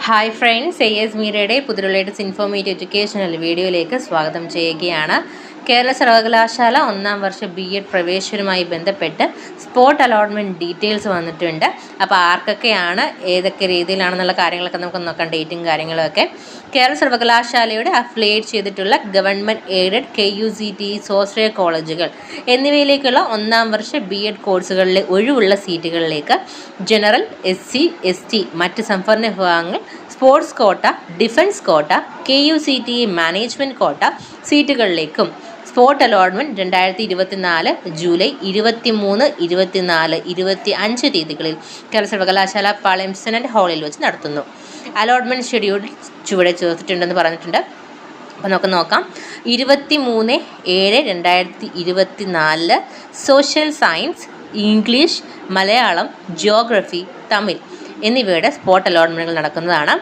Hi friends, AS മീഡിയയുടെ പുതിയ latest informative educational വീഡിയോയിലേക്ക് സ്വാഗതം ചെയ്യുകയാണ്. കേരള സർവകലാശാല ഒന്നാം വർഷ BEd പ്രവേശനവുമായി ബന്ധപ്പെട്ട് സ്പോട്ട് അലോട്ട്മെൻറ്റ് ഡീറ്റെയിൽസ് വന്നിട്ടുണ്ട്. അപ്പോൾ ആർക്കൊക്കെയാണ് ഏതൊക്കെ രീതിയിലാണെന്നുള്ള കാര്യങ്ങളൊക്കെ നമുക്ക് നോക്കാം, ഡേറ്റും കാര്യങ്ങളൊക്കെ. കേരള സർവകലാശാലയുടെ അഫിലിയേറ്റ് ചെയ്തിട്ടുള്ള ഗവൺമെൻറ് എയ്ഡഡ് KUCT സ്വാശ്രയ കോളേജുകൾ എന്നിവയിലേക്കുള്ള ഒന്നാം വർഷ BEd കോഴ്സുകളിലെ ഒഴിവുള്ള സീറ്റുകളിലേക്ക് ജനറൽ, SC, ST, മറ്റ് സംവരണ വിഭാഗങ്ങൾ, സ്പോർട്സ് കോട്ട, ഡിഫൻസ് കോട്ട, KUCT മാനേജ്മെൻറ്റ് കോട്ട സീറ്റുകളിലേക്കും സ്പോട്ട് അലോട്ട്മെൻറ്റ് 2024 ജൂലൈ 23, 24, 25 തീയതികളിൽ കേരള സർവകലാശാല പാളയം സെനറ്റ് ഹാളിൽ വെച്ച് നടത്തുന്നു. അലോട്ട്മെൻറ്റ് ഷെഡ്യൂൾ ചുവടെ ചേർത്തിട്ടുണ്ടെന്ന് പറഞ്ഞിട്ടുണ്ട്. അപ്പോൾ നമുക്ക് നോക്കാം. 23/7/2024 social science, English, Malayalam, geography, Tamil എന്നിവയുടെ സ്പോട്ട് അലോട്ട്മെൻറ്റുകൾ നടക്കുന്നതാണ്.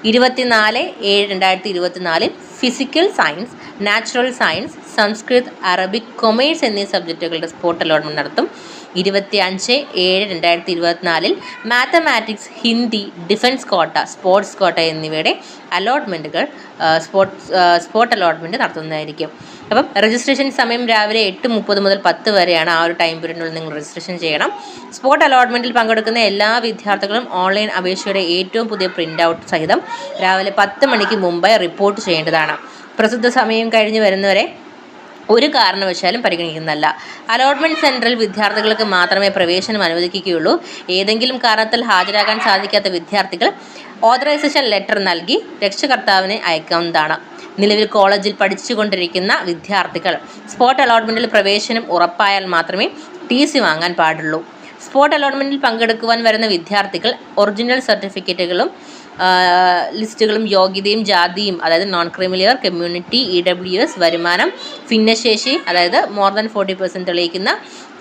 24/7/2024 physical science, natural science, Sanskrit, Arabic, commerce എന്നീ സബ്ജക്റ്റുകളുടെ സ്പോട്ട് അലോട്ട്മെൻറ്റ് നടത്തും. 25/7/2024 മാത്തമാറ്റിക്സ്, ഹിന്ദി, ഡിഫൻസ് കോട്ട, സ്പോർട്സ് കോട്ട എന്നിവയുടെ അലോട്ട്മെൻറ്റുകൾ സ്പോട്ട് അലോട്ട്മെൻറ്റ് നടത്തുന്നതായിരിക്കും. അപ്പം രജിസ്ട്രേഷൻ സമയം രാവിലെ 8:30 മുതൽ 10 വരെയാണ്. ആ ഒരു ടൈം പീരീഡിനുള്ളിൽ നിങ്ങൾ രജിസ്ട്രേഷൻ ചെയ്യണം. സ്പോട്ട് അലോട്ട്മെൻറ്റിൽ പങ്കെടുക്കുന്ന എല്ലാ വിദ്യാർത്ഥികളും ഓൺലൈൻ അപേക്ഷയുടെ ഏറ്റവും പുതിയ പ്രിൻ്റ് ഔട്ട് സഹിതം രാവിലെ 10 മണിക്ക് മുമ്പേ റിപ്പോർട്ട് ചെയ്യേണ്ടതാണ്. പ്രസിദ്ധ സമയം കഴിഞ്ഞ് വരുന്നവരെ ഒരു കാരണവശാലും പരിഗണിക്കുന്നതല്ല. അലോട്ട്മെൻറ്റ് സെൻറ്ററിൽ വിദ്യാർത്ഥികൾക്ക് മാത്രമേ പ്രവേശനം അനുവദിക്കുകയുള്ളൂ. ഏതെങ്കിലും കാരണത്താൽ ഹാജരാകാൻ സാധിക്കാത്ത വിദ്യാർത്ഥികൾ ഓതറൈസേഷൻ ലെറ്റർ നൽകി രക്ഷകർത്താവിനെ അയക്കാവുന്നതാണ്. നിലവിൽ കോളേജിൽ പഠിച്ചുകൊണ്ടിരിക്കുന്ന വിദ്യാർത്ഥികൾ സ്പോട്ട് അലോട്ട്മെൻറ്റിൽ പ്രവേശനം ഉറപ്പായാൽ മാത്രമേ TC വാങ്ങാൻ പാടുള്ളൂ. സ്പോട്ട് അലോട്ട്മെൻറ്റിൽ പങ്കെടുക്കുവാൻ വരുന്ന വിദ്യാർത്ഥികൾ ഒറിജിനൽ സർട്ടിഫിക്കറ്റുകളും ലിസ്റ്റുകളും യോഗ്യതയും ജാതിയും, അതായത് നോൺ ക്രീമിലിയർ, കമ്മ്യൂണിറ്റി, EWS, വരുമാനം, ഭിന്നശേഷി, അതായത് മോർ ദാൻ 40% തെളിയിക്കുന്ന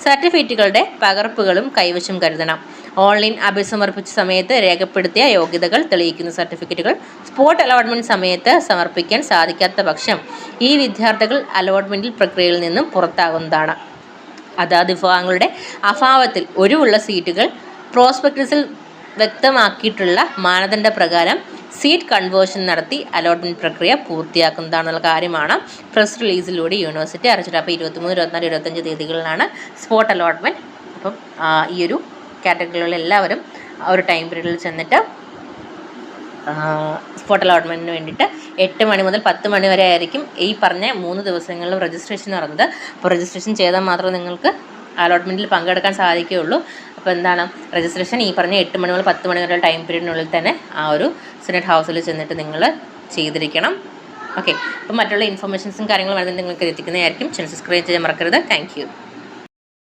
സർട്ടിഫിക്കറ്റുകളുടെ പകർപ്പുകളും കൈവശം കരുതണം. ഓൺലൈൻ അപേക്ഷ സമർപ്പിച്ച സമയത്ത് രേഖപ്പെടുത്തിയ യോഗ്യതകൾ തെളിയിക്കുന്ന സർട്ടിഫിക്കറ്റുകൾ സ്പോട്ട് അലോട്ട്മെൻറ്റ് സമയത്ത് സമർപ്പിക്കാൻ സാധിക്കാത്ത പക്ഷം ഈ വിദ്യാർത്ഥികൾ അലോട്ട്മെൻറ്റ് പ്രക്രിയയിൽ നിന്നും പുറത്താകുന്നതാണ്. അതാത് വിഭാഗങ്ങളുടെ അഭാവത്തിൽ ഒഴിവുള്ള സീറ്റുകൾ പ്രോസ്പെക്ടസിൽ വ്യക്തമാക്കിയിട്ടുള്ള മാനദണ്ഡ പ്രകാരം സീറ്റ് കൺവേർഷൻ നടത്തി അലോട്ട്മെൻറ്റ് പ്രക്രിയ പൂർത്തിയാക്കുന്നതാണെന്നുള്ള കാര്യമാണ് പ്രസ് റിലീസിലൂടെ യൂണിവേഴ്സിറ്റി അറിയിച്ചിട്ട്. അപ്പോൾ 23, 24, 25 തീയതികളിലാണ് സ്പോട്ട് അലോട്ട്മെൻറ്റ്. അപ്പം ഈ ഒരു കാറ്റഗറികളിൽ എല്ലാവരും ഒരു ടൈം പീരീഡിൽ ചെന്നിട്ട് സ്പോട്ട് അലോട്ട്മെൻറ്റിന് വേണ്ടിയിട്ട് 8 മണി മുതൽ 10 മണി വരെ ആയിരിക്കും ഈ പറഞ്ഞ 3 ദിവസങ്ങളിലും രജിസ്ട്രേഷൻ നടന്നത്. അപ്പോൾ രജിസ്ട്രേഷൻ ചെയ്താൽ മാത്രമേ നിങ്ങൾക്ക് അലോട്ട്മെൻറ്റിൽ പങ്കെടുക്കാൻ സാധിക്കുകയുള്ളൂ. അപ്പോൾ എന്താണ് രജിസ്ട്രേഷൻ ഈ പറഞ്ഞ 8 മണി മുതൽ 10 മണി വരെ ടൈം പീരീഡിനുള്ളിൽ തന്നെ ആ ഒരു സെനറ്റ് ഹൗസിൽ ചെന്നിട്ട് നിങ്ങൾ ചെയ്തിരിക്കണം. ഓക്കെ. അപ്പോൾ മറ്റുള്ള ഇൻഫർമേഷൻസും കാര്യങ്ങളും വരുന്നത് നിങ്ങൾക്ക് എത്തിക്കുന്നതായിരിക്കും. ചാനൽ സബ്സ്ക്രൈബ് ചെയ്യാൻ മറക്കരുത്. Thank you.